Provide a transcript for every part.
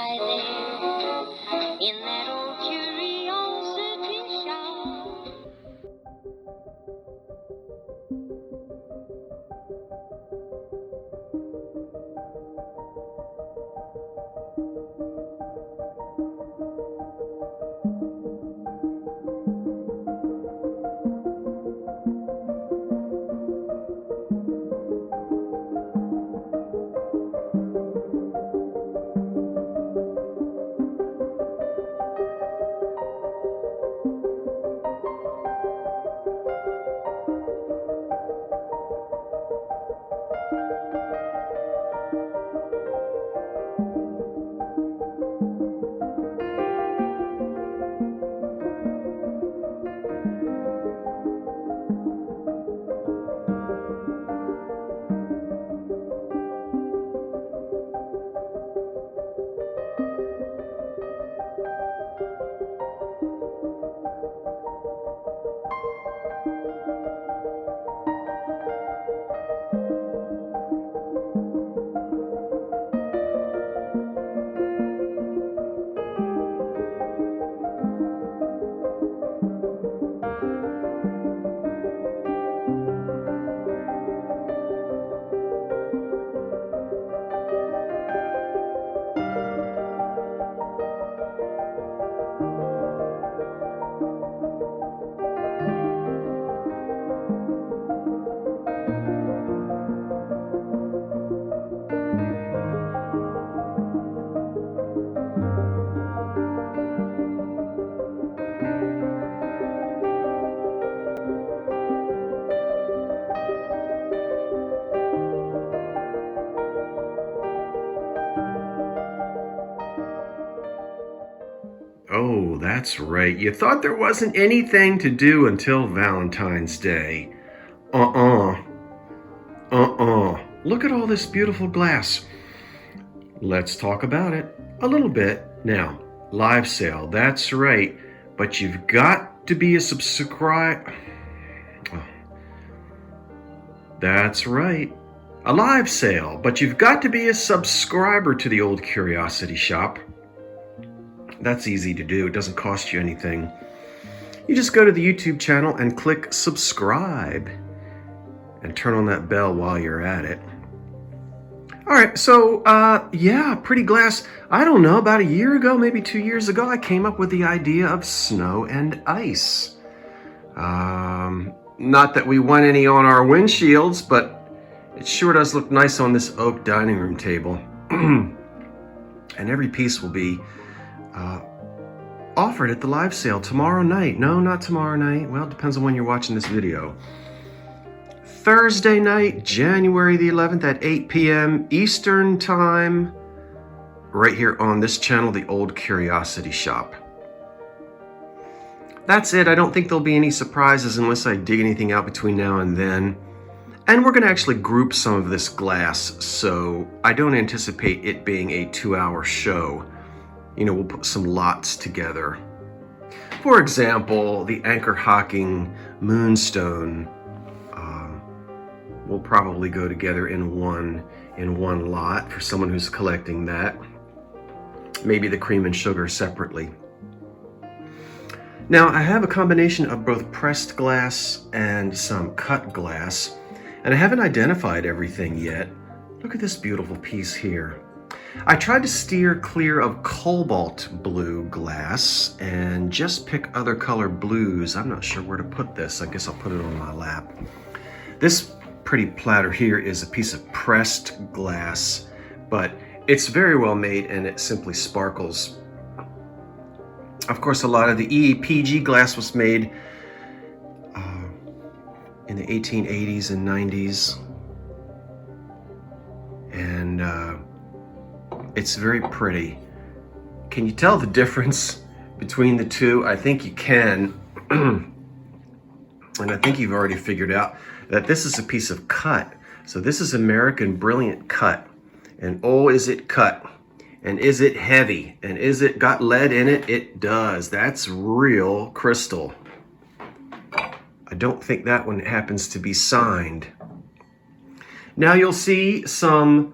right there in that old curiosity shop. Oh, that's right. You thought there wasn't anything to do until Valentine's Day. Uh-uh. Look at all this beautiful glass. Let's talk about it a little bit. Now, live sale, that's right. But you've got to be a subscriber. Oh, that's right. A live sale, but you've got to be a subscriber to the Old Curiosity Shop. That's easy to do. It doesn't cost you anything. You just go to the YouTube channel and click subscribe and turn on that bell while you're at it. All right, so yeah, pretty glass. I don't know, about a year ago, maybe 2 years ago, I came up with the idea of snow and ice. Not that we want any on our windshields, but it sure does look nice on this oak dining room table. And every piece will be offered at the live sale tomorrow night. No, not tomorrow night. Well, it depends on when you're watching this video. Thursday night, January the 11th at 8 p.m. Eastern Time, right here on this channel, The Old Curiosity Shop. That's it. I don't think there'll be any surprises unless I dig anything out between now and then. And we're going to actually group some of this glass, so I don't anticipate it being a 2-hour show. You know, we'll put some lots together. For example, the Anchor Hocking Moonstone will probably go together in one lot for someone who's collecting that. Maybe the Cream and Sugar separately. Now, I have a combination of both pressed glass and some cut glass, and I haven't identified everything yet. Look at this beautiful piece here. I tried to steer clear of cobalt blue glass and just pick other color blues. I'm not sure where to put this. I guess I'll put it on my lap. This pretty platter here is a piece of pressed glass, but it's very well made and it simply sparkles. Of course, a lot of the EPG glass was made in the 1880s and 90s. And it's very pretty. Can you tell the difference between the two? I think you can. And I think you've already figured out that this is a piece of cut. So this is American Brilliant Cut. And oh, is it cut? And is it heavy? And is it got lead in it? It does. That's real crystal. I don't think that one happens to be signed. Now you'll see some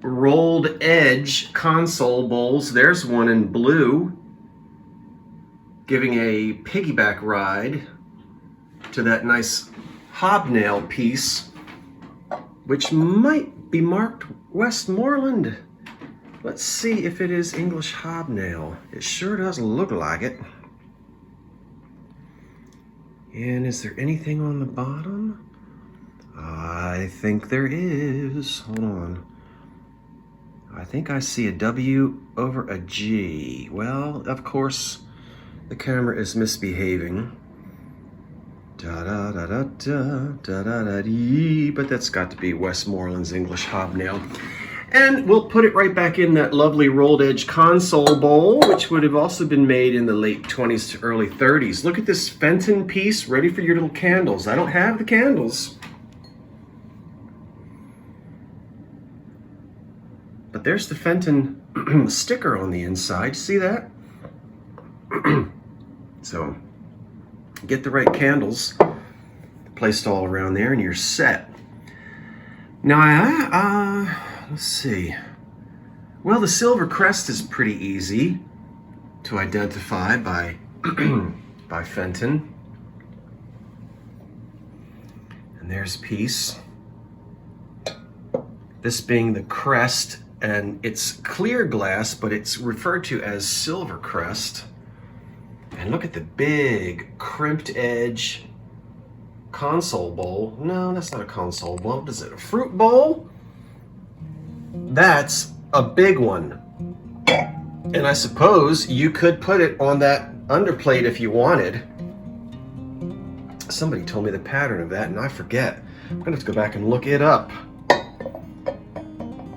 rolled edge console bowls. There's one in blue, giving a piggyback ride to that nice hobnail piece, which might be marked Westmoreland. Let's see if it is English hobnail. It sure does look like it. And is there anything on the bottom? I think there is. Hold on. I think I see a W over a G. Well, of course, the camera is misbehaving. Da da da da da da da da dee. But that's got to be Westmoreland's English hobnail. And we'll put it right back in that lovely rolled edge console bowl, which would have also been made in the late 20s to early 30s. Look at this Fenton piece, ready for your little candles. I don't have the candles, but there's the Fenton sticker on the inside. See that? So get the right candles placed all around there and you're set. Now, let's see. Well, the silver crest is pretty easy to identify by by Fenton. And there's a piece. This being the crest, and it's clear glass, but it's referred to as silver crest. And look at the big crimped edge console bowl. No, that's not a console bowl. What is it? A fruit bowl? That's a big one. And I suppose you could put it on that underplate if you wanted. Somebody told me the pattern of that and I forget. I'm gonna have to go back and look it up.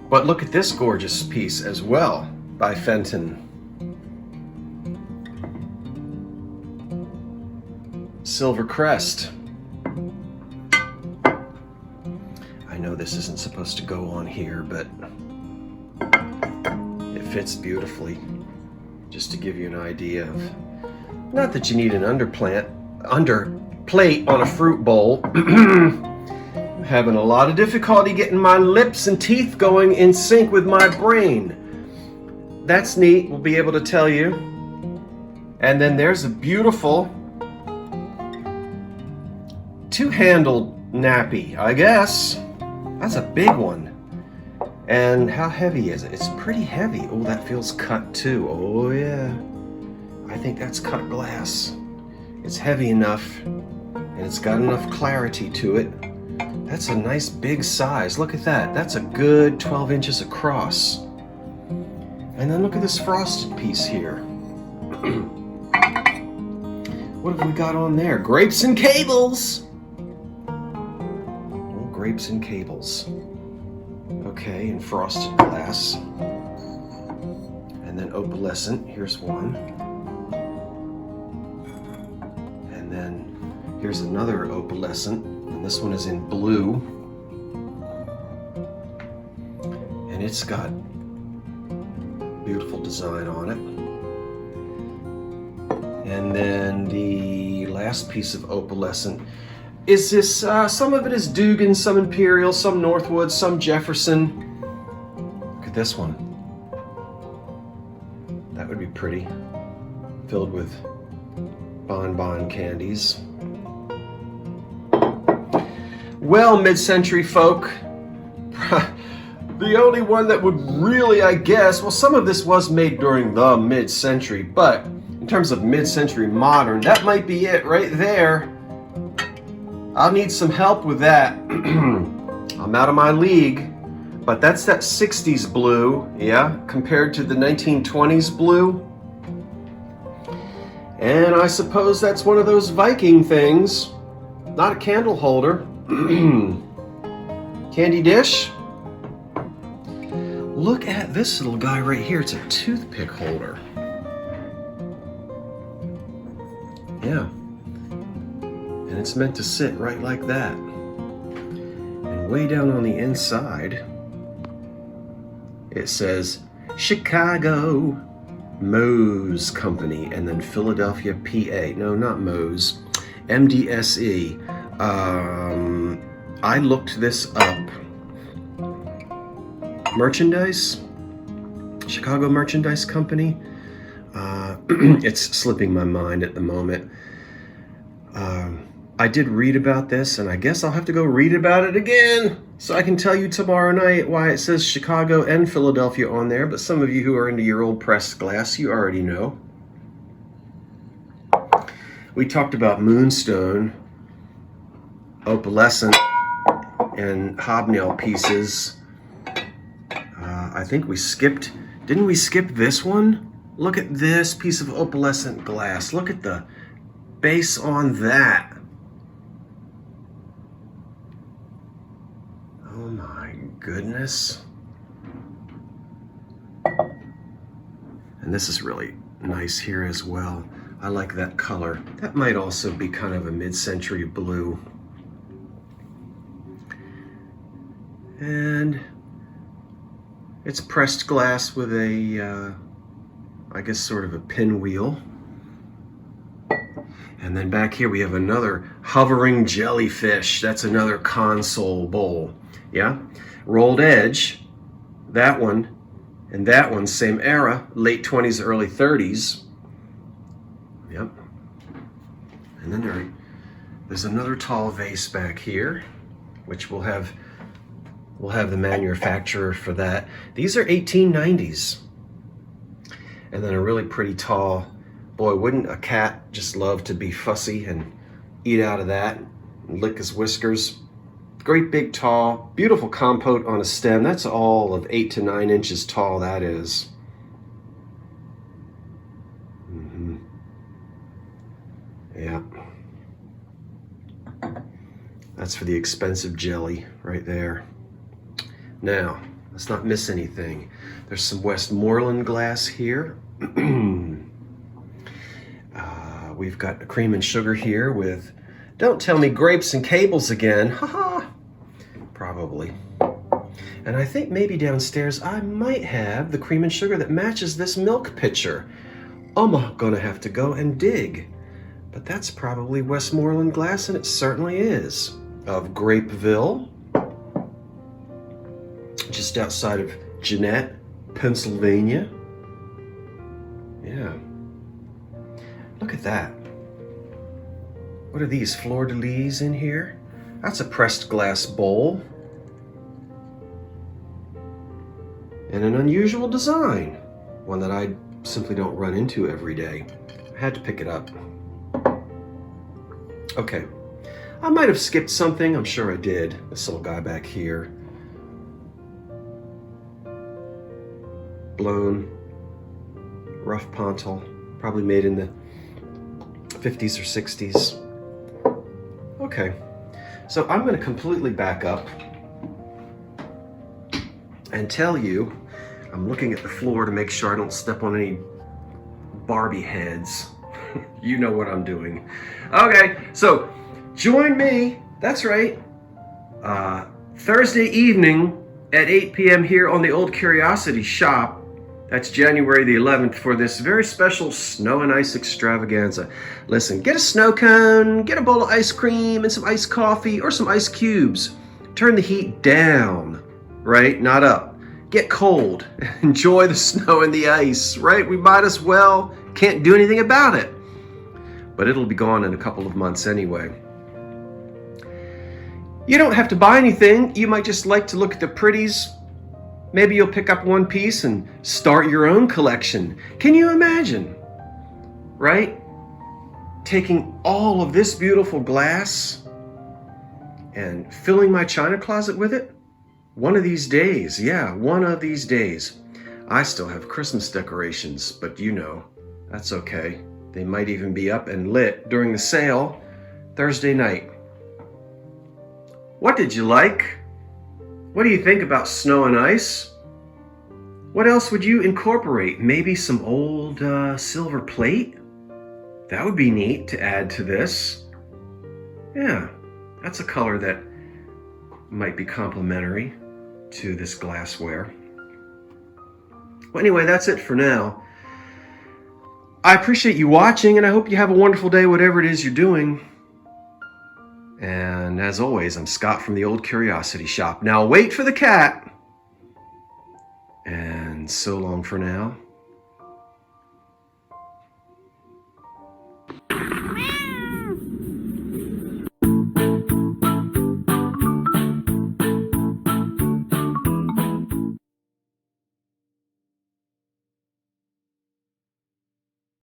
But look at this gorgeous piece as well by Fenton. Silver crest. I know this isn't supposed to go on here, but it fits beautifully. Just to give you an idea of, not that you need an underplate on a fruit bowl. I'm having a lot of difficulty getting my lips and teeth going in sync with my brain. That's neat, we'll be able to tell you. And then there's a beautiful two-handled nappy, I guess. That's a big one. And how heavy is it? It's pretty heavy. Oh, that feels cut too. Oh yeah. I think that's cut glass. It's heavy enough and it's got enough clarity to it. That's a nice big size. Look at that. That's a good 12 inches across. And then look at this frosted piece here. What have we got on there? Grapes and cables. Oh, grapes and cables. Okay, and frosted glass. And then opalescent. Here's one. And then here's another opalescent. And this one is in blue. And it's got beautiful design on it. And then the last piece of opalescent is this, some of it is Dugan, some Imperial, some Northwood, some Jefferson. Look at this one. That would be pretty. Filled with bonbon candies. Well, mid-century folk, the only one that would really, I guess, well, some of this was made during the mid-century, but in terms of mid-century modern, that might be it right there. I'll need some help with that. I'm out of my league, but that's that 60s blue, yeah, compared to the 1920s blue. And I suppose that's one of those Viking things, not a candle holder. Candy dish. Look at this little guy right here. It's a toothpick holder. Yeah. And it's meant to sit right like that. And way down on the inside, it says Chicago Mose Company, and then Philadelphia, PA. No, not Mose. MDSE. I looked this up. merchandise, Chicago Merchandise Company. It's slipping my mind at the moment. I did read about this, and I guess I'll have to go read about it again so I can tell you tomorrow night why it says Chicago and Philadelphia on there. But some of you who are into your old pressed glass, you already know. We talked about moonstone, opalescent, and hobnail pieces. I think we skipped, didn't we skip this one? Look at this piece of opalescent glass. Look at the base on that. Oh my goodness. And this is really nice here as well. I like that color. That might also be kind of a mid-century blue. And it's pressed glass with a, I guess sort of a pinwheel. And then back here we have another hovering jellyfish. That's another console bowl. Yeah? Rolled edge, that one, and that one, same era, late 20s, early 30s. Yep. And then there's another tall vase back here, which we'll have the manufacturer for that. These are 1890s. And then a really pretty tall, boy, wouldn't a cat just love to be fussy and eat out of that and lick his whiskers? Great big tall, beautiful compote on a stem. That's all of 8 to 9 inches tall, that is. Yeah. That's for the expensive jelly right there. Now, let's not miss anything. There's some Westmoreland glass here. We've got a cream and sugar here with, don't tell me grapes and cables again. Haha. Probably. And I think maybe downstairs I might have the cream and sugar that matches this milk pitcher. I'm gonna have to go and dig. But that's probably Westmoreland glass, and it certainly is. Of Grapeville, just outside of Jeanette, Pennsylvania. Yeah. Look at that. What are these, fleur-de-lis in here? That's a pressed glass bowl. And an unusual design. One that I simply don't run into every day. I had to pick it up. Okay. I might have skipped something. I'm sure I did. This little guy back here. Blown. Rough pontal. Probably made in the 50s or 60s. Okay. So I'm going to completely back up and tell you, I'm looking at the floor to make sure I don't step on any Barbie heads. You know what I'm doing. Okay, so join me, that's right, Thursday evening at 8 p.m. here on the Old Curiosity Shop. That's January the 11th for this very special snow and ice extravaganza. Listen, get a snow cone, get a bowl of ice cream and some iced coffee or some ice cubes. Turn the heat down, right? Not up. Get cold. Enjoy the snow and the ice, right? We might as well. Can't do anything about it. But it'll be gone in a couple of months anyway. You don't have to buy anything. You might just like to look at the pretties. Maybe you'll pick up one piece and start your own collection. Can you imagine, right? Taking all of this beautiful glass and filling my china closet with it? One of these days, yeah, one of these days. I still have Christmas decorations, but you know, that's okay. They might even be up and lit during the sale Thursday night. What did you like? What do you think about snow and ice? What else would you incorporate? Maybe some old silver plate? That would be neat to add to this. Yeah, that's a color that might be complementary to this glassware. Well, anyway, that's it for now. I appreciate you watching, and I hope you have a wonderful day, whatever it is you're doing. And as always, I'm Scott from the Old Curiosity Shop. Now wait for the cat. And so long for now.